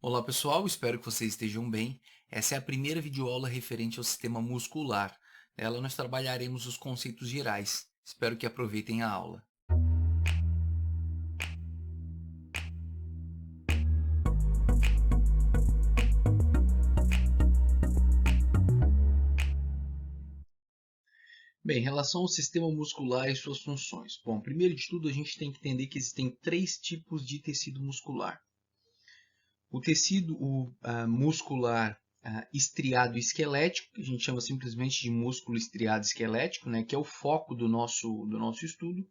Olá pessoal, espero que vocês estejam bem. Essa é a primeira videoaula referente ao sistema muscular. Nela nós trabalharemos os conceitos gerais. Espero que aproveitem a aula. Bem, em relação ao sistema muscular e suas funções. Bom, primeiro de tudo a gente tem que entender que existem três tipos de tecido muscular. O tecido muscular estriado esquelético, que a gente chama simplesmente de músculo estriado esquelético, né, que é o foco do nosso estudo.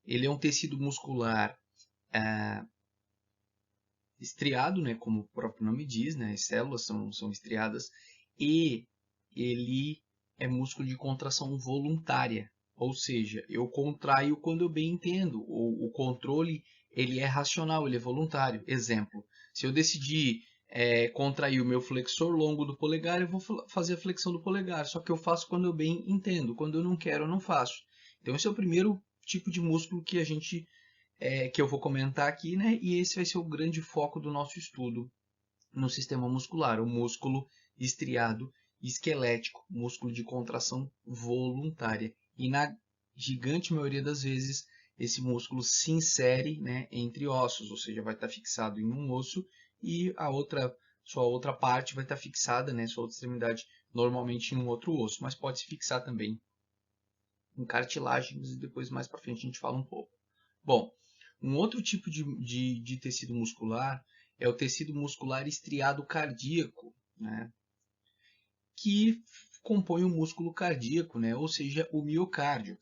Ele é um tecido muscular estriado, né, como o próprio nome diz, né, as células são estriadas, e ele é músculo de contração voluntária, ou seja, eu contraio quando eu bem entendo, o controle ele é racional, ele é voluntário. Exemplo, se eu decidir contrair o meu flexor longo do polegar, eu vou fazer a flexão do polegar, só que eu faço quando eu bem entendo, quando eu não quero, eu não faço. Então esse é o primeiro tipo de músculo que que eu vou comentar aqui, né? E esse vai ser o grande foco do nosso estudo no sistema muscular, o músculo estriado esquelético, músculo de contração voluntária. E na gigante maioria das vezes, esse músculo se insere, né, entre ossos, ou seja, vai estar fixado em um osso e sua outra parte vai estar fixada, né, sua outra extremidade, normalmente em um outro osso, mas pode se fixar também em cartilagens e depois mais para frente a gente fala um pouco. Bom, um outro tipo de tecido muscular é o tecido muscular estriado cardíaco, né? Que compõe o músculo cardíaco, né? Ou seja, o miocárdio.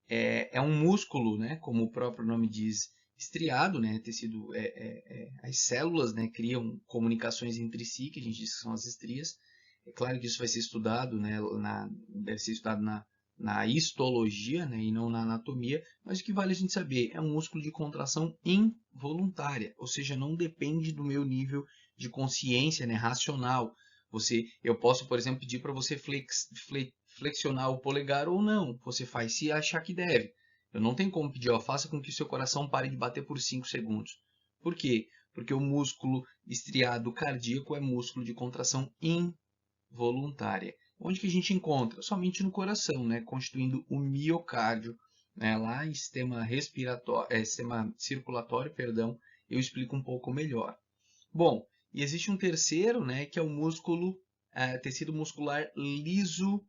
É um músculo, né? Como o próprio nome diz, estriado, né? Tecido, as células, né? Criam comunicações entre si, que a gente diz que são as estrias. É claro que isso vai ser estudado, né? Deve ser estudado na histologia, né, e não na anatomia, mas o que vale a gente saber é um músculo de contração involuntária, ou seja, não depende do meu nível de consciência, né, racional. Eu posso, por exemplo, pedir para você flexionar o polegar ou não, você faz se achar que deve. Eu não tenho como pedir, ó, faça com que o seu coração pare de bater por 5 segundos. Por quê? Porque o músculo estriado cardíaco é músculo de contração involuntária. Onde que a gente encontra? Somente no coração, né? Constituindo o miocárdio, né? Lá em sistema respiratório, sistema circulatório, perdão, eu explico um pouco melhor. Bom, e existe um terceiro, né? Que é o tecido muscular liso.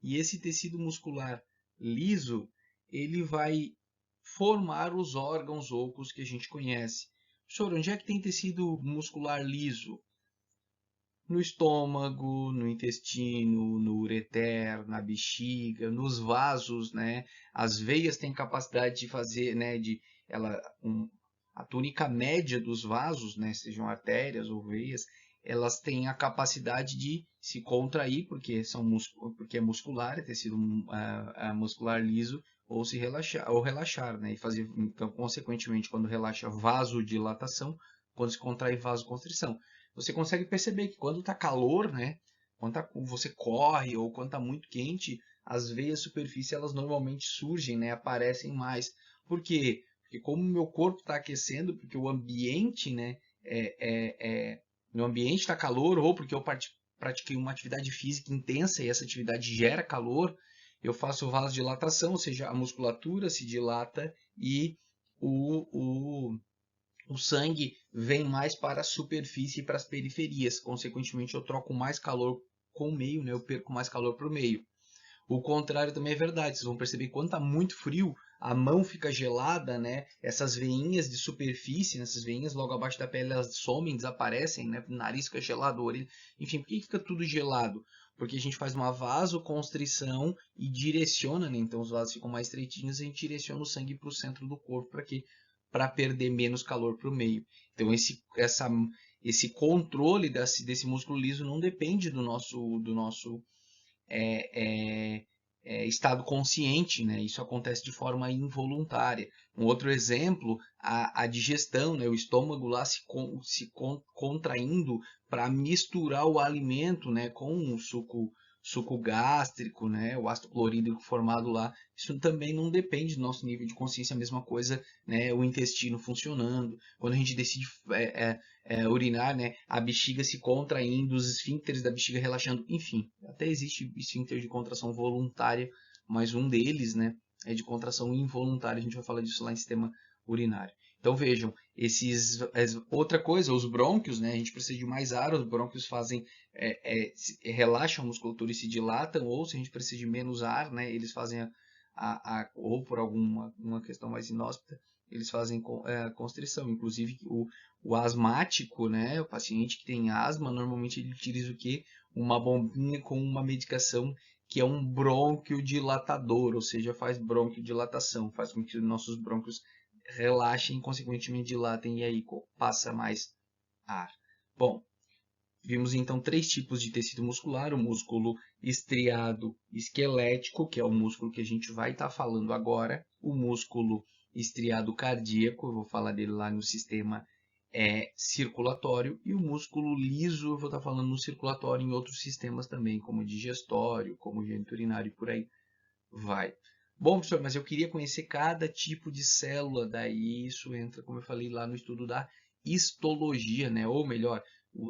E esse tecido muscular liso, ele vai formar os órgãos ocos que a gente conhece. Professor, onde é que tem tecido muscular liso? No estômago, no intestino, no ureter, na bexiga, nos vasos, né? As veias têm capacidade de fazer, né? A túnica média dos vasos, né? Sejam artérias ou veias, elas têm a capacidade de se contrair, porque é muscular, é tecido muscular liso, ou se relaxar, ou relaxar, né? E fazer, então, consequentemente, quando relaxa vasodilatação, quando se contrai vasoconstrição. Você consegue perceber que quando está calor, né, você corre ou quando está muito quente, as veias superfície elas normalmente surgem, né, aparecem mais. Por quê? Porque como o meu corpo está aquecendo, porque o ambiente, né, no ambiente está calor, ou porque eu pratiquei uma atividade física intensa e essa atividade gera calor, eu faço vasodilatação, ou seja, a musculatura se dilata e o sangue vem mais para a superfície e para as periferias. Consequentemente, eu troco mais calor com o meio, né? Eu perco mais calor para o meio. O contrário também é verdade. Vocês vão perceber que quando está muito frio, a mão fica gelada, né? Essas veinhas de superfície, essas veinhas logo abaixo da pele, elas somem, desaparecem, né? O nariz fica gelado, a orelha... Enfim, por que fica tudo gelado? Porque a gente faz uma vasoconstrição e direciona, né? Então os vasos ficam mais estreitinhos e a gente direciona o sangue para o centro do corpo para quê? Para perder menos calor para o meio. Então esse controle desse músculo liso não depende do nosso é, estado consciente, né? Isso acontece de forma involuntária. Um outro exemplo, a digestão, né? O estômago lá contraindo para misturar o alimento, né? Com o suco suco gástrico, né, o ácido clorídrico formado lá, isso também não depende do nosso nível de consciência, a mesma coisa, né, o intestino funcionando, quando a gente decide urinar, né, a bexiga se contraindo, os esfíncteres da bexiga relaxando, enfim, até existe esfíncter de contração voluntária, mas um deles, né, é de contração involuntária, a gente vai falar disso lá em sistema urinário. Então vejam, outra coisa, os brônquios, né, a gente precisa de mais ar, os brônquios fazem, relaxam a musculatura e se dilatam, ou se a gente precisa de menos ar, né, eles fazem, ou por uma questão mais inóspita, eles fazem constrição. Inclusive o asmático, né, o paciente que tem asma, normalmente ele utiliza o quê? Uma bombinha com uma medicação que é um bronquiodilatador, ou seja, faz bronquiodilatação, faz com que os nossos brônquios relaxem, consequentemente dilatem e aí passa mais ar. Bom, vimos então 3 tipos de tecido muscular: o músculo estriado esquelético, que é o músculo que a gente vai estar falando agora, o músculo estriado cardíaco, eu vou falar dele lá no sistema circulatório, e o músculo liso, eu vou estar falando no circulatório em outros sistemas também, como digestório, como geniturinário e por aí vai. Bom, professor, mas eu queria conhecer cada tipo de célula, daí isso entra, como eu falei lá no estudo da histologia, né? Ou melhor,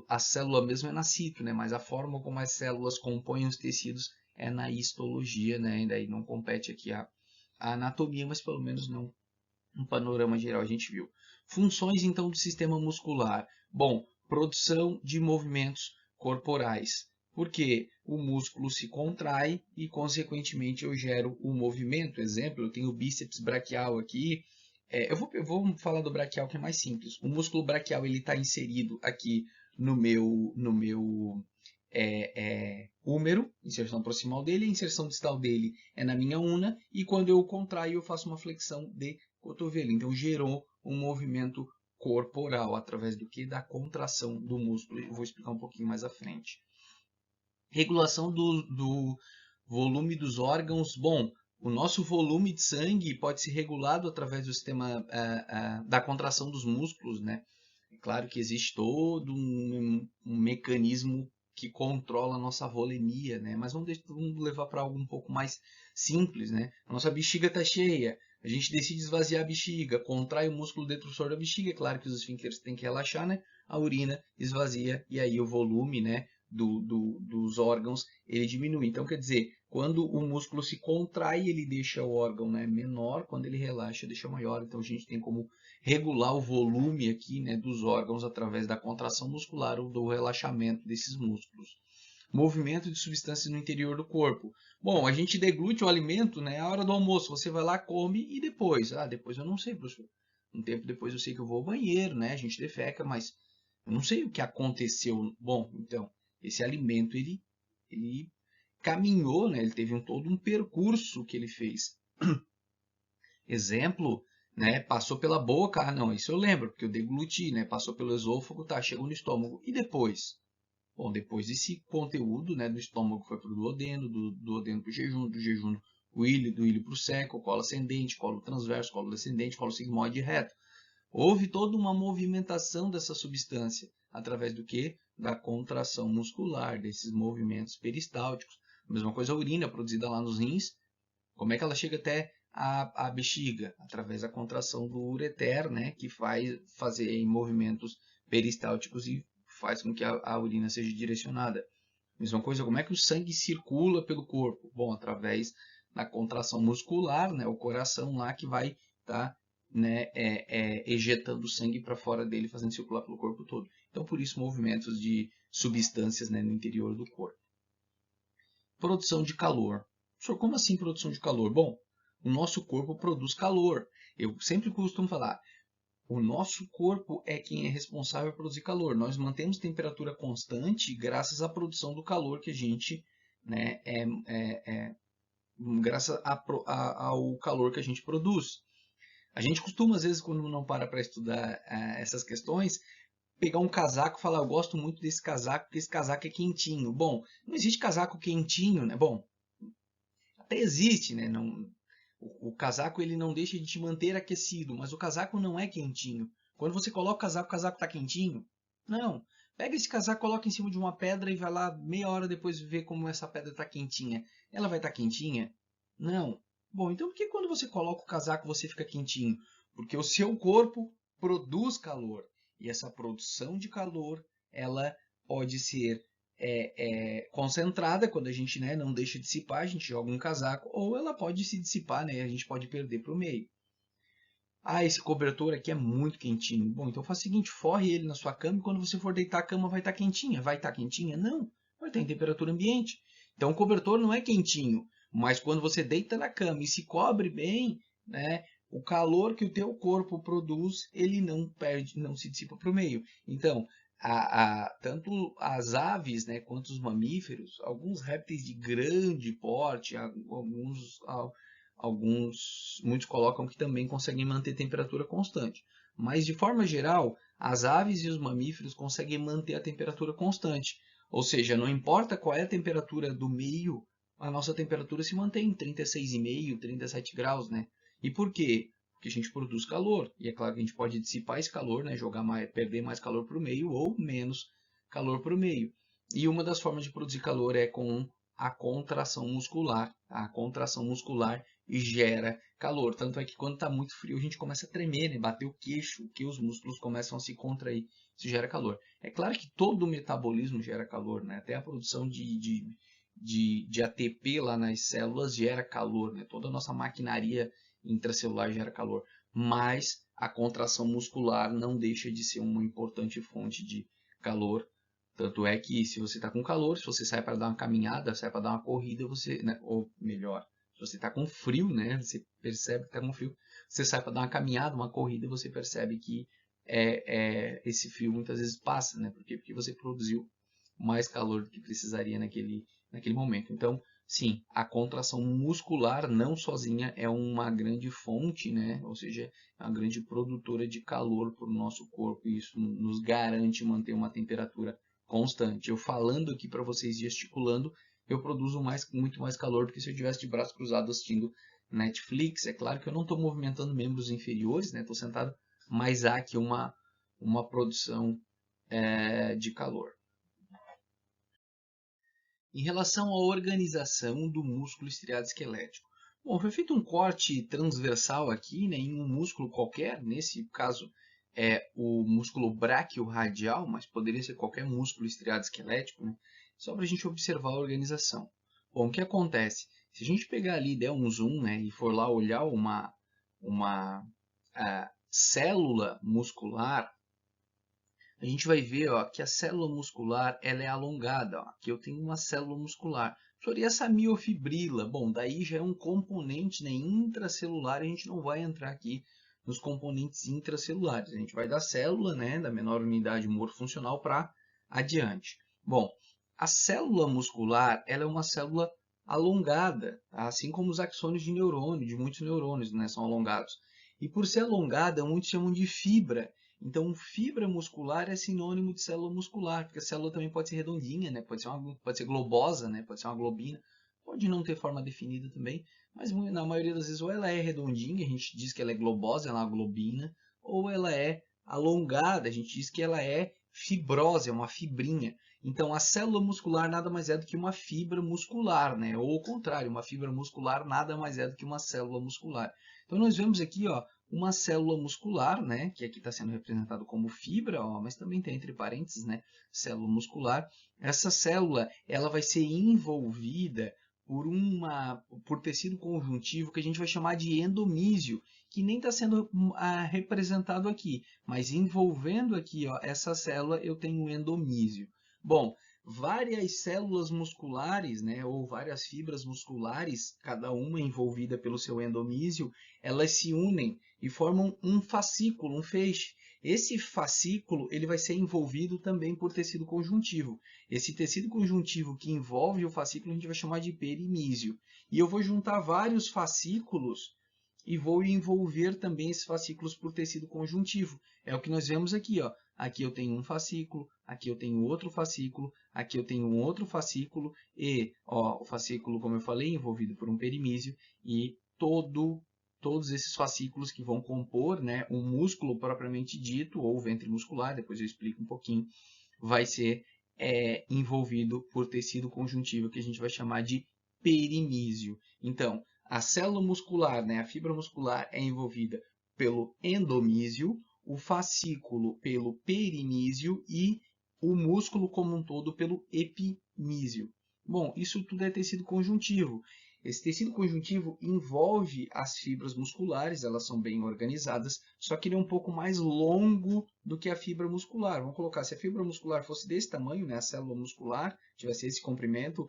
a célula mesmo é na cito, né? Mas a forma como as células compõem os tecidos é na histologia, né? E daí não compete aqui a anatomia, mas pelo menos não um panorama geral a gente viu. Funções então do sistema muscular. Bom, produção de movimentos corporais. Porque o músculo se contrai e, consequentemente, eu gero o movimento. Exemplo, eu tenho o bíceps braquial aqui. Eu vou falar do braquial, que é mais simples. O músculo braquial está inserido aqui no meu húmero, inserção proximal dele. A inserção distal dele é na minha una. E quando eu contraio, eu faço uma flexão de cotovelo. Então, gerou um movimento corporal através do que? Da contração do músculo. Eu vou explicar um pouquinho mais à frente. Regulação do volume dos órgãos. Bom, o nosso volume de sangue pode ser regulado através do sistema da contração dos músculos, né? É claro que existe todo um mecanismo que controla a nossa volemia, né? Mas vamos levar para algo um pouco mais simples, né? A nossa bexiga está cheia, a gente decide esvaziar a bexiga, contrai o músculo detrusor da bexiga, é claro que os esfíncteres têm que relaxar, né? A urina esvazia e aí o volume, né, dos órgãos ele diminui. Então, quer dizer, quando o músculo se contrai, ele deixa o órgão, né, menor, quando ele relaxa, deixa maior. Então, a gente tem como regular o volume aqui, né, dos órgãos através da contração muscular ou do relaxamento desses músculos. Movimento de substâncias no interior do corpo. Bom, a gente deglute o alimento, né, a hora do almoço. Você vai lá, come e depois? Depois eu não sei, professor. Um tempo depois eu sei que eu vou ao banheiro, né, a gente defeca, mas eu não sei o que aconteceu. Bom, então, esse alimento, ele caminhou, né, ele teve todo um percurso que ele fez. Exemplo, né, passou pela boca, não, isso eu lembro, porque eu degluti, né, passou pelo esôfago, chegou no estômago. E depois? Bom, depois esse conteúdo, né, do estômago foi para o duodeno, do duodeno para o jejum, do jejum o ilho, do ilho para o seco, colo ascendente, colo transverso, colo descendente, colo sigmoide e reto. Houve toda uma movimentação dessa substância, através do que? Da contração muscular, desses movimentos peristálticos. A mesma coisa a urina produzida lá nos rins, como é que ela chega até a bexiga? Através da contração do ureter, né, que faz fazer em movimentos peristálticos e faz com que a urina seja direcionada. Mesma coisa, como é que o sangue circula pelo corpo? Bom, através da contração muscular, né, o coração lá que vai estar ejetando sangue para fora dele, fazendo circular pelo corpo todo. Então, por isso, movimentos de substâncias, né, no interior do corpo. Produção de calor. Professor, como assim produção de calor? Bom, o nosso corpo produz calor. Eu sempre costumo falar, o nosso corpo é quem é responsável por produzir calor. Nós mantemos temperatura constante graças à produção do calor que a gente, né, graças ao calor que a gente produz. A gente costuma, às vezes, quando não para estudar essas questões, pegar um casaco e falar, eu gosto muito desse casaco, porque esse casaco é quentinho. Bom, não existe casaco quentinho, né? Bom, até existe, né? Não, o casaco ele não deixa de te manter aquecido, mas o casaco não é quentinho. Quando você coloca o casaco está quentinho? Não. Pega esse casaco, coloca em cima de uma pedra e vai lá meia hora depois ver como essa pedra está quentinha. Ela vai estar quentinha? Não. Bom, então por que quando você coloca o casaco você fica quentinho? Porque o seu corpo produz calor. E essa produção de calor, ela pode ser concentrada quando a gente, né, não deixa dissipar, a gente joga um casaco, ou ela pode se dissipar, né, a gente pode perder para o meio. Ah, esse cobertor aqui é muito quentinho. Bom, então faz o seguinte, forre ele na sua cama e quando você for deitar a cama vai estar quentinha. Vai estar quentinha? Não, vai estar em temperatura ambiente. Então o cobertor não é quentinho, mas quando você deita na cama e se cobre bem, né, o calor que o teu corpo produz, ele não perde, não se dissipa para o meio. Então, tanto as aves, né, quanto os mamíferos, alguns répteis de grande porte, muitos colocam que também conseguem manter temperatura constante. Mas de forma geral, as aves e os mamíferos conseguem manter a temperatura constante. Ou seja, não importa qual é a temperatura do meio, a nossa temperatura se mantém em 36,5, 37 graus, né? E por quê? Porque a gente produz calor. E é claro que a gente pode dissipar esse calor, né? Perder mais calor para o meio ou menos calor para o meio. E uma das formas de produzir calor é com a contração muscular. A contração muscular gera calor. Tanto é que quando está muito frio a gente começa a tremer, né? Bater o queixo, que os músculos começam a se contrair. Isso gera calor. É claro que todo o metabolismo gera calor, né? Até a produção de ATP lá nas células gera calor, né? Toda a nossa maquinaria intracelular gera calor. Mas a contração muscular não deixa de ser uma importante fonte de calor. Tanto é que se você está com calor, se você sai para dar uma caminhada, sai para dar uma corrida, você, né? Ou melhor, se você está com frio, né? Você percebe que está com frio. Você sai para dar uma caminhada, uma corrida, você percebe que esse frio muitas vezes passa, né? Por quê? Porque você produziu mais calor do que precisaria naquele momento. Então, sim, a contração muscular não sozinha é uma grande fonte, né? Ou seja, é uma grande produtora de calor para o nosso corpo e isso nos garante manter uma temperatura constante. Eu falando aqui para vocês, gesticulando, eu produzo muito mais calor do que se eu estivesse de braço cruzado assistindo Netflix. É claro que eu não estou movimentando membros inferiores, né? Estou sentado, mas há aqui uma produção de calor. Em relação à organização do músculo estriado esquelético. Bom, foi feito um corte transversal aqui, né, em um músculo qualquer, nesse caso é o músculo braquiorradial, mas poderia ser qualquer músculo estriado esquelético, né, só para a gente observar a organização. Bom, o que acontece? Se a gente pegar ali, der um zoom, né, e for lá olhar uma célula muscular, a gente vai ver, ó, que a célula muscular ela é alongada. Ó. Aqui eu tenho uma célula muscular. E essa miofibrila, bom, daí já é um componente, né, intracelular. A gente não vai entrar aqui nos componentes intracelulares. A gente vai da célula, né, da menor unidade morfofuncional para adiante. Bom, a célula muscular ela é uma célula alongada, tá? Assim como os axônios de neurônio, de muitos neurônios, né, são alongados. E por ser alongada, muitos chamam de fibra. Então, fibra muscular é sinônimo de célula muscular, porque a célula também pode ser redondinha, né? Pode ser globosa, né? Pode ser uma globina, pode não ter forma definida também, mas na maioria das vezes ou ela é redondinha, a gente diz que ela é globosa, ela é uma globina, ou ela é alongada, a gente diz que ela é fibrosa, é uma fibrinha. Então, a célula muscular nada mais é do que uma fibra muscular, né? Ou o contrário, uma fibra muscular nada mais é do que uma célula muscular. Então, nós vemos aqui, ó, uma célula muscular, né, que aqui está sendo representado como fibra, ó, mas também tem entre parênteses, né, célula muscular. Essa célula ela vai ser envolvida por tecido conjuntivo que a gente vai chamar de endomísio, que nem está sendo representado aqui, mas envolvendo aqui, ó, essa célula eu tenho endomísio. Bom, várias células musculares, né, ou várias fibras musculares, cada uma envolvida pelo seu endomísio, elas se unem e formam um fascículo, um feixe. Esse fascículo ele vai ser envolvido também por tecido conjuntivo. Esse tecido conjuntivo que envolve o fascículo a gente vai chamar de perimísio. E eu vou juntar vários fascículos e vou envolver também esses fascículos por tecido conjuntivo. É o que nós vemos aqui, ó. Aqui eu tenho um fascículo, aqui eu tenho outro fascículo, aqui eu tenho um outro fascículo e, ó, o fascículo, como eu falei, envolvido por um perimísio e todos esses fascículos que vão compor, né, um músculo propriamente dito, ou ventre muscular, depois eu explico um pouquinho, vai ser envolvido por tecido conjuntivo, que a gente vai chamar de perimísio. Então, a célula muscular, né, a fibra muscular é envolvida pelo endomísio, o fascículo pelo perimísio e o músculo como um todo pelo epimísio. Bom, isso tudo é tecido conjuntivo. Esse tecido conjuntivo envolve as fibras musculares, elas são bem organizadas, só que ele é um pouco mais longo do que a fibra muscular. Vamos colocar, se a fibra muscular fosse desse tamanho, né, a célula muscular tivesse esse comprimento,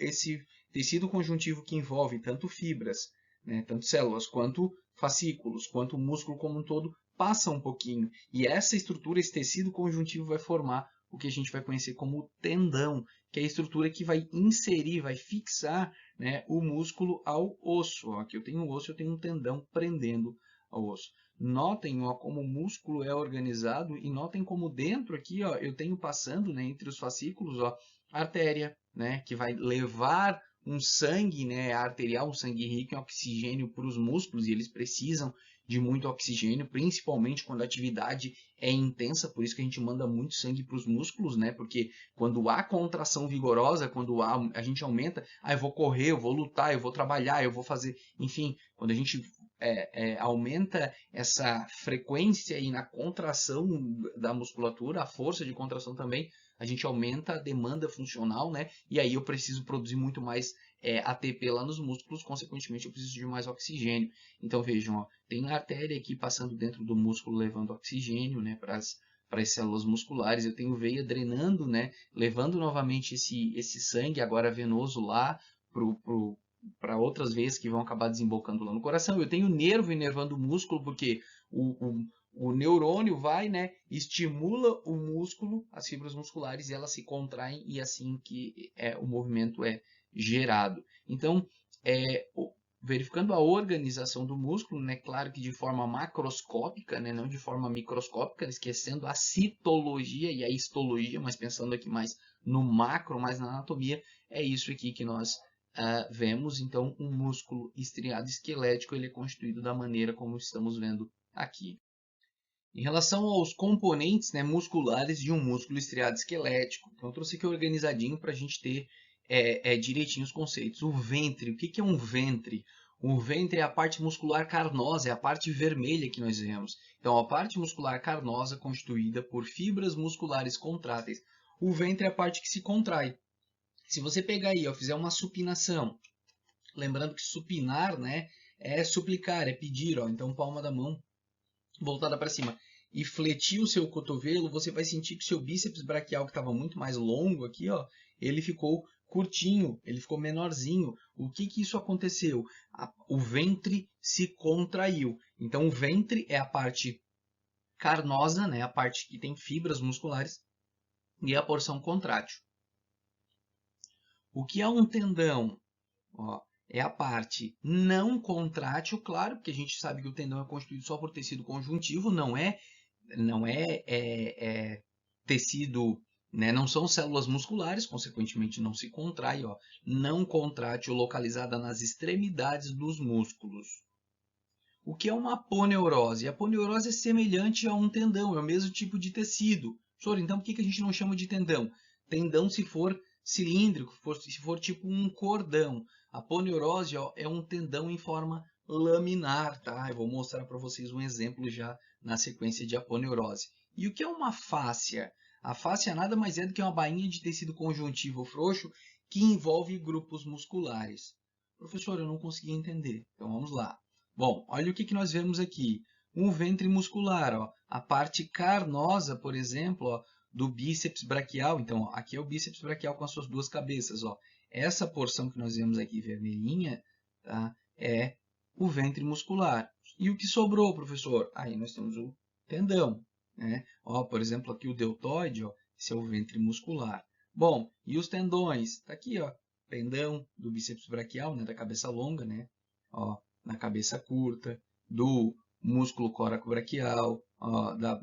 esse tecido conjuntivo que envolve tanto fibras, né, tanto células, quanto fascículos, quanto o músculo como um todo, passa um pouquinho. E essa estrutura, esse tecido conjuntivo vai formar o que a gente vai conhecer como tendão, que é a estrutura que vai inserir, vai fixar, né, o músculo ao osso. Ó, aqui eu tenho um osso, eu tenho um tendão prendendo ao osso. Notem, ó, como o músculo é organizado e notem como dentro aqui, ó, eu tenho passando, né, entre os fascículos, ó, a artéria, né, que vai levar um sangue, né, arterial, um sangue rico em oxigênio para os músculos, e eles precisam de muito oxigênio, principalmente quando a atividade é intensa, por isso que a gente manda muito sangue para os músculos, né? Porque quando há contração vigorosa, quando a gente aumenta, eu vou correr, eu vou lutar, eu vou trabalhar, eu vou fazer, enfim, quando a gente aumenta essa frequência aí na contração da musculatura, a força de contração também, a gente aumenta a demanda funcional, né? E aí eu preciso produzir muito mais ATP lá nos músculos, consequentemente eu preciso de mais oxigênio. Então vejam, ó, tem a artéria aqui passando dentro do músculo levando oxigênio, né, para as células musculares. Eu tenho veia drenando, né, levando novamente esse sangue agora venoso lá para outras veias que vão acabar desembocando lá no coração. Eu tenho nervo inervando o músculo, porque o neurônio vai, né, estimula o músculo, as fibras musculares, e elas se contraem, e assim que o movimento é gerado. Então, verificando a organização do músculo, né, claro que de forma macroscópica, né, não de forma microscópica, esquecendo a citologia e a histologia, mas pensando aqui mais no macro, mais na anatomia, é isso aqui que nós vemos. Então, um músculo estriado esquelético, ele é constituído da maneira como estamos vendo aqui. Em relação aos componentes, né, musculares de um músculo estriado esquelético, então eu trouxe aqui organizadinho para a gente ter direitinho os conceitos. O ventre, o que é um ventre? O ventre é a parte muscular carnosa, é a parte vermelha que nós vemos. Então, a parte muscular carnosa constituída por fibras musculares contráteis. O ventre é a parte que se contrai. Se você pegar aí, ó, fizer uma supinação, lembrando que supinar, né, é suplicar, é pedir, ó, então palma da mão voltada para cima e fletir o seu cotovelo, você vai sentir que o seu bíceps braquial, que estava muito mais longo aqui, ó, ele ficou curtinho, ele ficou menorzinho. O que isso aconteceu? O ventre se contraiu. Então, o ventre é a parte carnosa, né, a parte que tem fibras musculares, e a porção contrátil. O que é um tendão? Ó, é a parte não contrátil, claro, porque a gente sabe que o tendão é constituído só por tecido conjuntivo, não é tecido, né? Não são células musculares, consequentemente não se contrai, ó, não contrátil, localizada nas extremidades dos músculos. O que é uma aponeurose? A aponeurose é semelhante a um tendão, é o mesmo tipo de tecido. Senhor, então por que a gente não chama de tendão? Tendão se for cilíndrico, se for tipo um cordão. A aponeurose, ó, é um tendão em forma laminar, tá? Eu vou mostrar para vocês um exemplo já na sequência de aponeurose. E o que é uma fáscia? A fáscia nada mais é do que uma bainha de tecido conjuntivo frouxo que envolve grupos musculares. Professor, eu não consegui entender. Então vamos lá. Bom, olha o que nós vemos aqui. Um ventre muscular, ó, a parte carnosa, por exemplo, ó, do bíceps braquial. Então, ó, aqui é o bíceps braquial com as suas duas cabeças. Ó. Essa porção que nós vemos aqui vermelhinha, tá, é o ventre muscular. E o que sobrou, professor? Aí nós temos o tendão. Né? Ó, por exemplo, aqui o deltoide, ó, esse é o ventre muscular. Bom, e os tendões? Está aqui, ó, tendão do bíceps braquial, né, da cabeça longa, né? Ó, na cabeça curta, do músculo coracobraquial,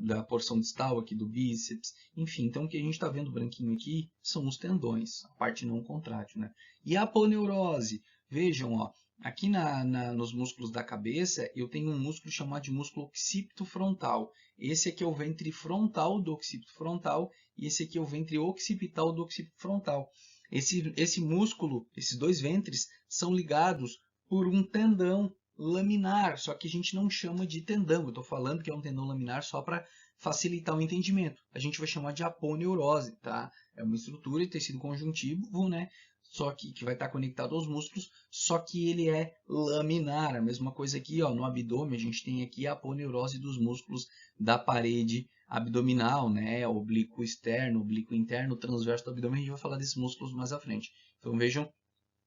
da porção distal aqui do bíceps, enfim. Então, o que a gente está vendo branquinho aqui são os tendões, a parte não contrátil, né? E a aponeurose, vejam, ó, Aqui nos músculos da cabeça, eu tenho um músculo chamado de músculo occipito frontal. Esse aqui é o ventre frontal do occipito frontal e esse aqui é o ventre occipital do occipito frontal. Esse músculo, esses dois ventres, são ligados por um tendão laminar, só que a gente não chama de tendão. Eu estou falando que é um tendão laminar só para facilitar o entendimento. A gente vai chamar de aponeurose, tá? É uma estrutura de tecido conjuntivo, né? Só que vai estar conectado aos músculos, só que ele é laminar. A mesma coisa aqui, ó, no abdômen, a gente tem aqui a aponeurose dos músculos da parede abdominal, né? Oblíquo externo, oblíquo interno, transverso do abdômen. A gente vai falar desses músculos mais à frente. Então vejam,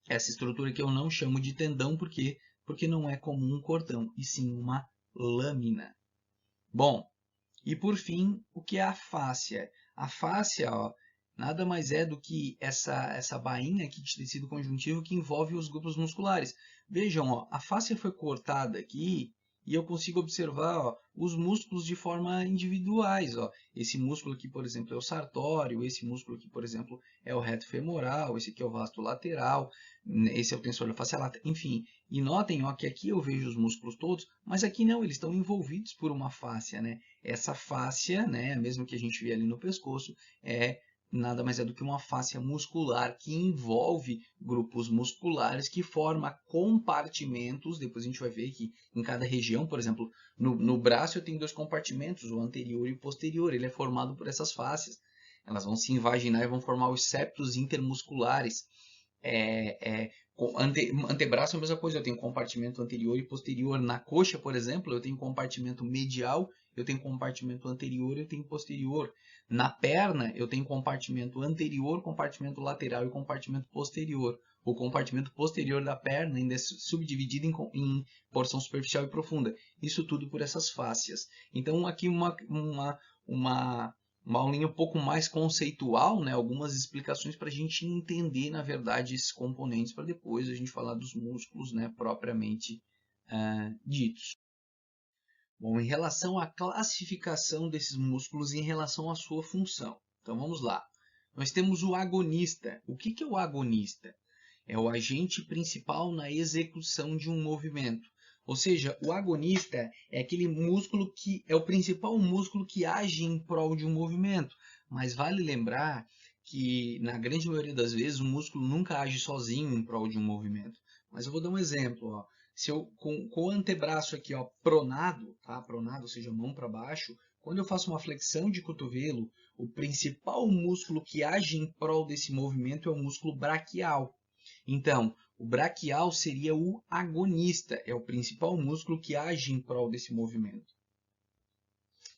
essa estrutura que eu não chamo de tendão, porque não é comum um cordão, e sim uma lâmina. Bom, e por fim, o que é a fáscia? A fáscia, ó, nada mais é do que essa bainha aqui de tecido conjuntivo que envolve os grupos musculares. Vejam, ó, a fáscia foi cortada aqui e eu consigo observar, ó, os músculos de forma individuais. Ó. Esse músculo aqui, por exemplo, é o sartório, esse músculo aqui, por exemplo, é o reto femoral, esse aqui é o vasto lateral, esse é o tensor facial lata, enfim. E notem, ó, que aqui eu vejo os músculos todos, mas aqui não, eles estão envolvidos por uma fáscia, né? Essa fáscia, né, mesmo que a gente vê ali no pescoço, nada mais é do que uma fáscia muscular que envolve grupos musculares que forma compartimentos. Depois a gente vai ver que em cada região, por exemplo, no braço eu tenho dois compartimentos, o anterior e o posterior. Ele é formado por essas fáscias. Elas vão se invaginar e vão formar os septos intermusculares. Antebraço é a mesma coisa, eu tenho compartimento anterior e posterior. Na coxa, por exemplo, eu tenho compartimento medial, eu tenho compartimento anterior, eu tenho posterior. Na perna, eu tenho compartimento anterior, compartimento lateral e compartimento posterior. O compartimento posterior da perna ainda é subdividido em porção superficial e profunda. Isso tudo por essas fáscias. Então, aqui uma aulinha um pouco mais conceitual, né? Algumas explicações para a gente entender, na verdade, esses componentes, para depois a gente falar dos músculos, né, propriamente ditos. Bom, em relação à classificação desses músculos e em relação à sua função. Então, vamos lá. Nós temos o agonista. O que é o agonista? É o agente principal na execução de um movimento. Ou seja, o agonista é aquele músculo que é o principal músculo que age em prol de um movimento. Mas vale lembrar que, na grande maioria das vezes, o músculo nunca age sozinho em prol de um movimento. Mas eu vou dar um exemplo. Ó. Se eu, com o antebraço aqui, ó, pronado, tá? Pronado, ou seja, mão para baixo, quando eu faço uma flexão de cotovelo, o principal músculo que age em prol desse movimento é o músculo braquial. Então, o braquial seria o agonista, é o principal músculo que age em prol desse movimento.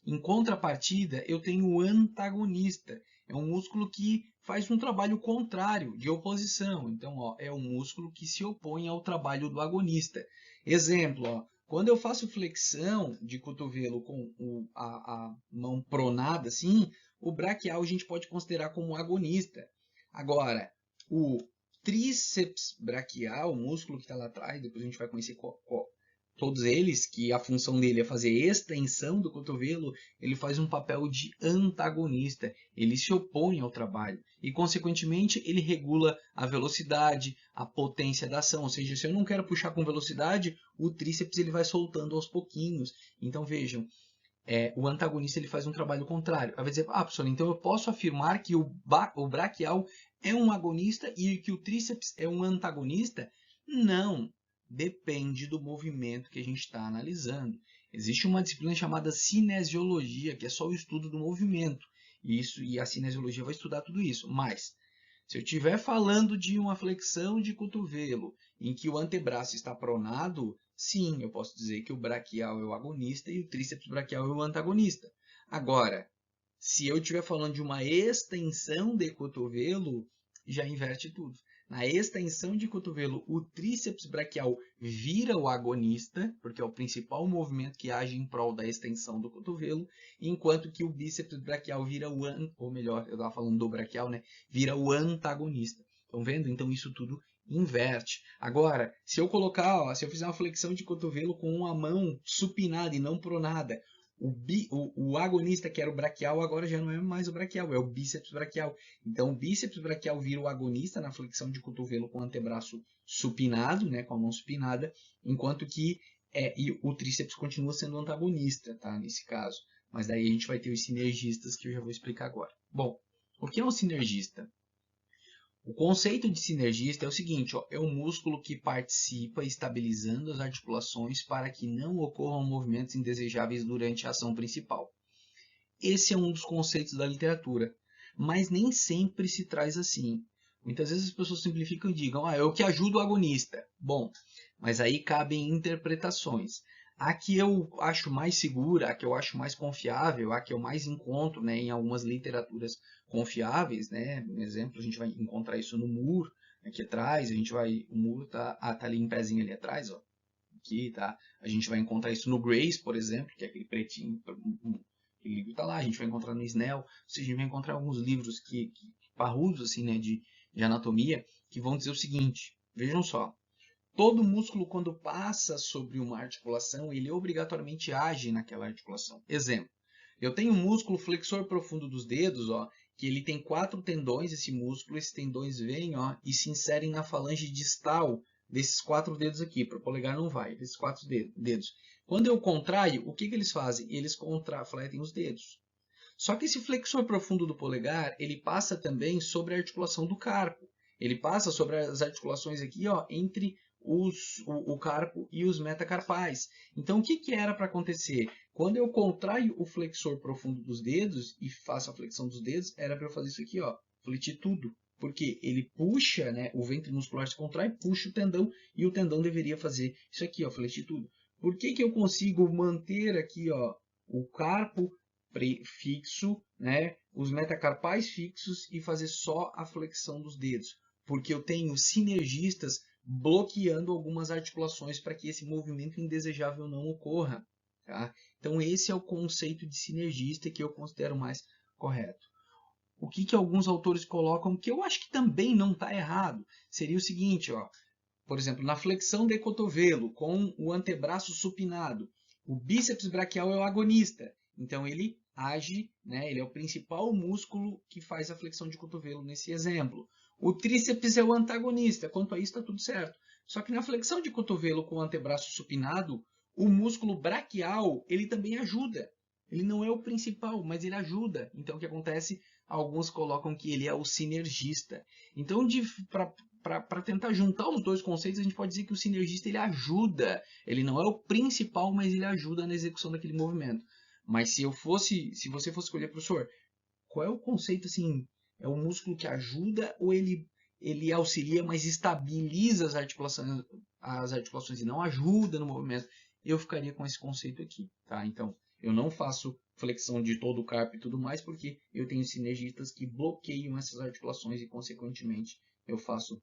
Em contrapartida, eu tenho o antagonista, é um músculo que faz um trabalho contrário, de oposição. Então, ó, é um músculo que se opõe ao trabalho do agonista. Exemplo, ó, quando eu faço flexão de cotovelo com a mão pronada, assim, o braquial a gente pode considerar como agonista. Agora, o tríceps braquial, o músculo que está lá atrás, depois a gente vai conhecer todos eles, que a função dele é fazer extensão do cotovelo, ele faz um papel de antagonista, ele se opõe ao trabalho e, consequentemente, ele regula a velocidade, a potência da ação, ou seja, se eu não quero puxar com velocidade, o tríceps ele vai soltando aos pouquinhos. Então, vejam, o antagonista ele faz um trabalho contrário. Aí vai dizer, professor, então eu posso afirmar que o braquial é um agonista e que o tríceps é um antagonista? Não, depende do movimento que a gente está analisando. Existe uma disciplina chamada cinesiologia, que é só o estudo do movimento. E a cinesiologia vai estudar tudo isso. Mas, se eu estiver falando de uma flexão de cotovelo em que o antebraço está pronado, sim, eu posso dizer que o braquial é o agonista e o tríceps braquial é o antagonista. Agora, se eu estiver falando de uma extensão de cotovelo, já inverte tudo. Na extensão de cotovelo, o tríceps braquial vira o agonista, porque é o principal movimento que age em prol da extensão do cotovelo, enquanto que o bíceps braquial vira ou melhor, eu estava falando do braquial, né? Vira o antagonista. Estão vendo? Então isso tudo inverte. Agora, se eu colocar, ó, se eu fizer uma flexão de cotovelo com uma mão supinada e não pronada, O agonista, que era o braquial, agora já não é mais o braquial, é o bíceps braquial. Então, o bíceps braquial vira o agonista na flexão de cotovelo com o antebraço supinado, né, com a mão supinada, enquanto que e o tríceps continua sendo o antagonista, tá, nesse caso. Mas daí a gente vai ter os sinergistas, que eu já vou explicar agora. Bom, o que é um sinergista? O conceito de sinergista é o seguinte, ó, é um músculo que participa estabilizando as articulações para que não ocorram movimentos indesejáveis durante a ação principal. Esse é um dos conceitos da literatura, mas nem sempre se traz assim. Muitas vezes as pessoas simplificam e digam, é o que ajuda o agonista. Bom, mas aí cabem interpretações. A que eu acho mais segura, a que eu acho mais confiável, a que eu mais encontro, né, em algumas literaturas confiáveis, né? Por exemplo, a gente vai encontrar isso no Moore, aqui atrás, o Moore tá ali em pezinho ali atrás, ó. Aqui, tá? A gente vai encontrar isso no Grace, por exemplo, que é aquele pretinho, aquele livro tá lá, a gente vai encontrar no Snell, ou seja, a gente vai encontrar alguns livros que parrudos, assim, né, de anatomia, que vão dizer o seguinte, vejam só, todo músculo, quando passa sobre uma articulação, ele obrigatoriamente age naquela articulação. Exemplo, eu tenho um músculo flexor profundo dos dedos, ó, que ele tem 4 tendões, esse músculo, esses tendões vêm, ó, e se inserem na falange distal desses 4 dedos aqui. Para o polegar não vai, desses 4 dedos. Quando eu contraio, o que eles fazem? Eles contrafletem os dedos. Só que esse flexor profundo do polegar, ele passa também sobre a articulação do carpo. Ele passa sobre as articulações aqui, ó, entre o carpo e os metacarpais. Então, o que era para acontecer? Quando eu contraio o flexor profundo dos dedos e faço a flexão dos dedos, era para eu fazer isso aqui, ó, fletitudo. Porque ele puxa, né, o ventre muscular se contrai, puxa o tendão, e o tendão deveria fazer isso aqui, ó, fletitudo. Por que eu consigo manter aqui, ó, o carpo fixo, né, os metacarpais fixos e fazer só a flexão dos dedos? Porque eu tenho sinergistas bloqueando algumas articulações para que esse movimento indesejável não ocorra. Tá? Então esse é o conceito de sinergista que eu considero mais correto. O que alguns autores colocam, que eu acho que também não está errado, seria o seguinte, ó, por exemplo, na flexão de cotovelo com o antebraço supinado, o bíceps braquial é o agonista, então ele age, né, ele é o principal músculo que faz a flexão de cotovelo nesse exemplo. O tríceps é o antagonista, quanto a isso está tudo certo. Só que na flexão de cotovelo com o antebraço supinado, o músculo braquial, ele também ajuda. Ele não é o principal, mas ele ajuda. Então o que acontece? Alguns colocam que ele é o sinergista. Então, para tentar juntar os dois conceitos, a gente pode dizer que o sinergista ele ajuda. Ele não é o principal, mas ele ajuda na execução daquele movimento. Mas se você fosse escolher, professor, qual é o conceito assim? É o músculo que ajuda ou ele auxilia, mas estabiliza as articulações e não ajuda no movimento? Eu ficaria com esse conceito aqui, tá? Então, eu não faço flexão de todo o carpo e tudo mais, porque eu tenho sinergistas que bloqueiam essas articulações e, consequentemente, eu faço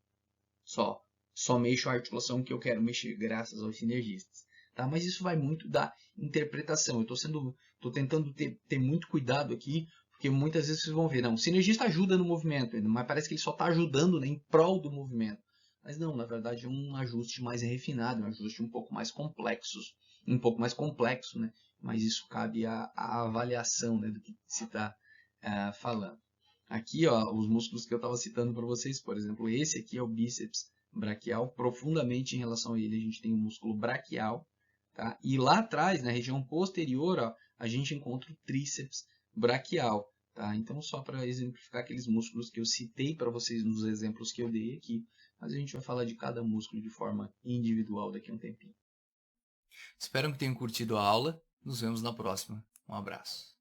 só mexo a articulação que eu quero mexer, graças aos sinergistas. Tá? Mas isso vai muito da interpretação. Eu estou tentando ter muito cuidado aqui, porque muitas vezes vocês vão ver, não, o sinergista ajuda no movimento, mas parece que ele só está ajudando, né, em prol do movimento. Mas não, na verdade é um ajuste mais refinado, um ajuste um pouco mais complexo, né? Mas isso cabe à avaliação, né, do que se está falando. Aqui, ó, os músculos que eu estava citando para vocês, por exemplo, esse aqui é o bíceps braquial. Profundamente em relação a ele, a gente tem o músculo braquial, tá? E lá atrás, na região posterior, ó, a gente encontra o tríceps braquial, tá? Então, só para exemplificar aqueles músculos que eu citei para vocês nos exemplos que eu dei aqui, mas a gente vai falar de cada músculo de forma individual daqui a um tempinho. Espero que tenham curtido a aula. Nos vemos na próxima. Um abraço.